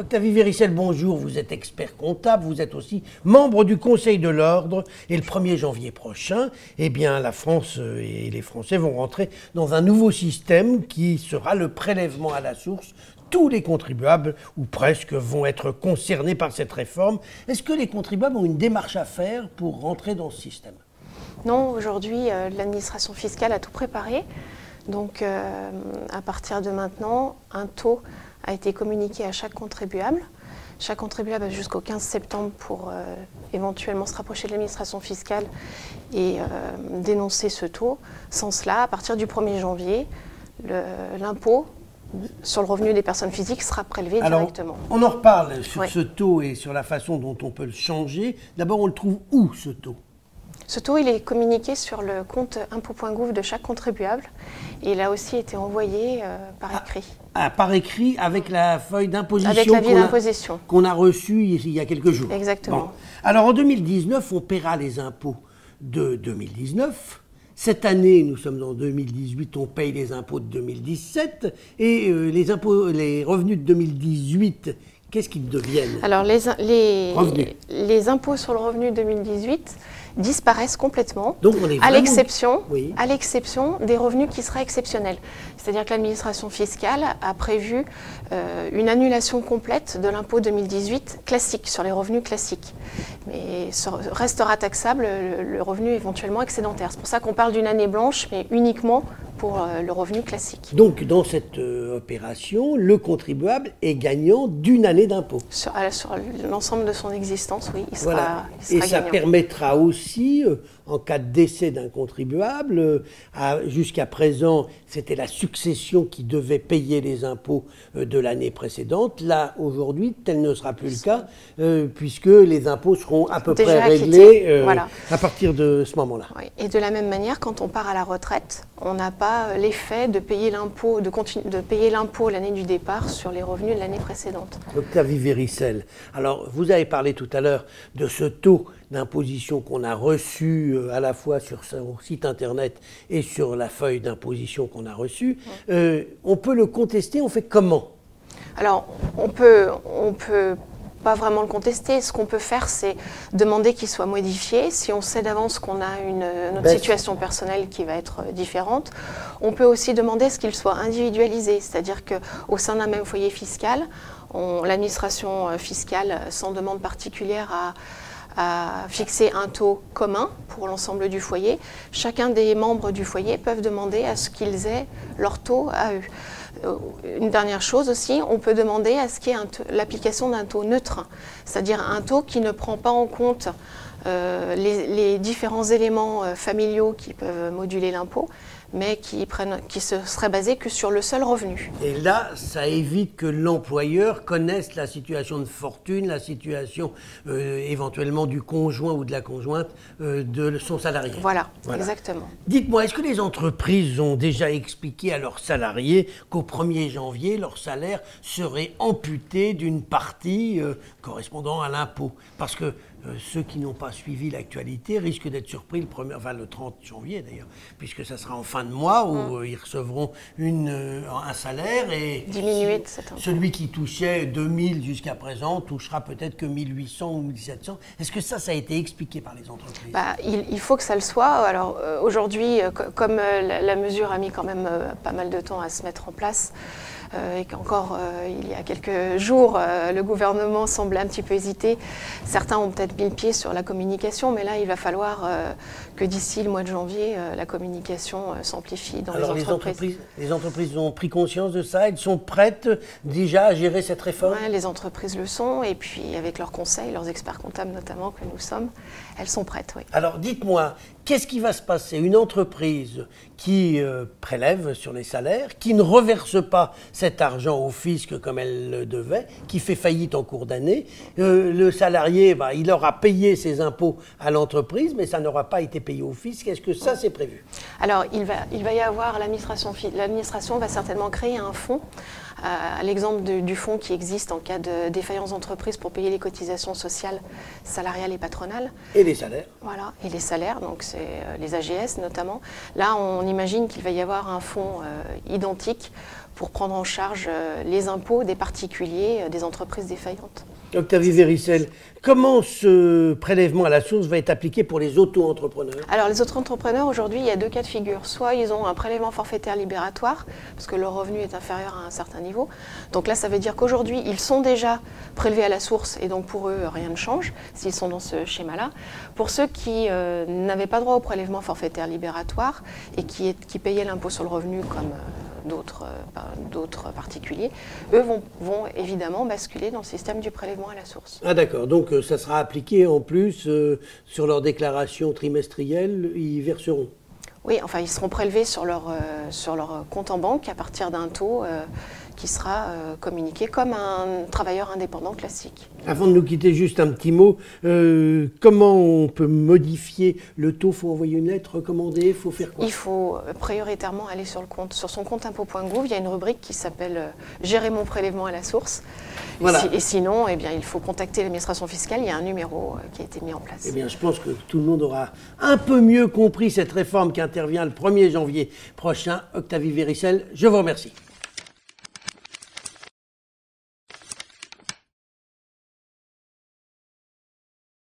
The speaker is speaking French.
Octavie Véricelle, bonjour. Vous êtes expert comptable, vous êtes aussi membre du Conseil de l'Ordre. Et le 1er janvier prochain, eh bien, la France et les Français vont rentrer dans un nouveau système qui sera le prélèvement à la source. Tous les contribuables, ou presque, vont être concernés par cette réforme. Est-ce que les contribuables ont une démarche à faire pour rentrer dans ce système? Non, aujourd'hui, l'administration fiscale a tout préparé. Donc, à partir de maintenant, un taux a été communiqué à chaque contribuable. Chaque contribuable a jusqu'au 15 septembre pour éventuellement se rapprocher de l'administration fiscale et dénoncer ce taux. Sans cela, à partir du 1er janvier, l'impôt sur le revenu des personnes physiques sera prélevé directement. On en reparle sur ce taux et sur la façon dont on peut le changer. D'abord, on le trouve où, ce taux ? Ce taux, il est communiqué sur le compte impôt.gouv de chaque contribuable et il a aussi été envoyé par écrit. Par écrit avec la feuille d'imposition avec l'avis d'imposition qu'on a reçue il y a quelques jours. Exactement. Bon. Alors en 2019, on paiera les impôts de 2019. Cette année, nous sommes en 2018, on paye les impôts de 2017 et les revenus de 2018. Qu'est-ce qu'ils deviennent? Alors, les impôts sur le revenu 2018 disparaissent complètement, donc on est à l'exception des revenus qui seraient exceptionnels. C'est-à-dire que l'administration fiscale a prévu une annulation complète de l'impôt 2018 classique, sur les revenus classiques. Mais restera taxable le revenu éventuellement excédentaire. C'est pour ça qu'on parle d'une année blanche, mais uniquement pour le revenu classique. Donc, dans cette opération, le contribuable est gagnant d'une année d'impôt. Sur l'ensemble de son existence, oui, il sera voilà. gagnant. Et ça permettra aussi, en cas de décès d'un contribuable, jusqu'à présent, c'était la succession qui devait payer les impôts de l'année précédente. Là, aujourd'hui, tel ne sera plus le cas, puisque les impôts seront à peu près réglés à partir de ce moment-là. Oui. Et de la même manière, quand on part à la retraite, on n'a pas l'effet de payer l'impôt, de payer l'impôt l'année du départ sur les revenus de l'année précédente. Octavie Véricelle, alors vous avez parlé tout à l'heure de ce taux d'imposition qu'on a reçu à la fois sur son site internet et sur la feuille d'imposition qu'on a reçue. On peut le contester, on fait comment? Alors, on peut pas vraiment le contester. Ce qu'on peut faire, c'est demander qu'il soit modifié. Si on sait d'avance qu'on a notre situation personnelle qui va être différente, on peut aussi demander à ce qu'il soit individualisé. C'est-à-dire qu'au sein d'un même foyer fiscal, l'administration fiscale, sans demande particulière, à fixer un taux commun pour l'ensemble du foyer. Chacun des membres du foyer peuvent demander à ce qu'ils aient leur taux à eux. Une dernière chose aussi, on peut demander à ce qu'il y ait l'application d'un taux neutre, c'est-à-dire un taux qui ne prend pas en compte les différents éléments familiaux qui peuvent moduler l'impôt, mais qui serait basé que sur le seul revenu. Et là, ça évite que l'employeur connaisse la situation de fortune, la situation éventuellement du conjoint ou de la conjointe de son salarié. Voilà, exactement. Dites-moi, est-ce que les entreprises ont déjà expliqué à leurs salariés qu'au 1er janvier, leur salaire serait amputé d'une partie correspondant à l'impôt? Parce que ceux qui n'ont pas suivi l'actualité risquent d'être surpris le 30 janvier d'ailleurs, puisque ça sera en fin de mois où ils recevront un salaire et diminué celui qui touchait 2000 jusqu'à présent touchera peut-être que 1800 ou 1700. Est-ce que ça a été expliqué par les entreprises? Il faut que ça le soit. Alors aujourd'hui, comme la mesure a mis quand même pas mal de temps à se mettre en place, et qu'encore il y a quelques jours, le gouvernement semblait un petit peu hésiter. Certains ont peut-être mis le pied sur la communication, mais là, il va falloir que d'ici le mois de janvier, la communication s'amplifie dans les entreprises. Les entreprises ont pris conscience de ça, elles sont prêtes déjà à gérer cette réforme? Oui, les entreprises le sont, et puis avec leurs conseils, leurs experts comptables notamment que nous sommes, elles sont prêtes, oui. Alors dites-moi, qu'est-ce qui va se passer? Une entreprise qui prélève sur les salaires, qui ne reverse pas cet argent au fisc comme elle le devait, qui fait faillite en cours d'année, le salarié, il aura payé ses impôts à l'entreprise, mais ça n'aura pas été payé au fisc. Est-ce que ça, c'est prévu? Alors, il va y avoir, l'administration va certainement créer un fonds, à l'exemple du fonds qui existe en cas de défaillance d'entreprise pour payer les cotisations sociales, salariales et patronales. Et les salaires. Voilà, et les salaires, donc c'est les AGS notamment. Là, on imagine qu'il va y avoir un fonds identique pour prendre en charge les impôts des particuliers, des entreprises défaillantes. Octavie Véricel, comment ce prélèvement à la source va être appliqué pour les auto-entrepreneurs? Alors les auto-entrepreneurs, aujourd'hui, il y a deux cas de figure. Soit ils ont un prélèvement forfaitaire libératoire, parce que leur revenu est inférieur à un certain niveau. Donc là, ça veut dire qu'aujourd'hui, ils sont déjà prélevés à la source, et donc pour eux, rien ne change, s'ils sont dans ce schéma-là. Pour ceux qui n'avaient pas droit au prélèvement forfaitaire libératoire, et qui payaient l'impôt sur le revenu comme d'autres particuliers, eux vont évidemment basculer dans le système du prélèvement à la source. Ah d'accord, donc ça sera appliqué en plus sur leur déclaration trimestrielle, ils verseront. Oui, enfin ils seront prélevés sur leur compte en banque à partir d'un taux qui sera communiqué comme un travailleur indépendant classique. Avant de nous quitter, juste un petit mot. Comment on peut modifier le taux? Il faut envoyer une lettre recommandée? Il faut faire quoi? Il faut prioritairement aller sur son compte impôt.gouv. Il y a une rubrique qui s'appelle Gérer mon prélèvement à la source. Voilà. Et sinon, eh bien, il faut contacter l'administration fiscale. Il y a un numéro qui a été mis en place. Eh bien, je pense que tout le monde aura un peu mieux compris cette réforme qui intervient le 1er janvier prochain. Octavie Véricel, je vous remercie.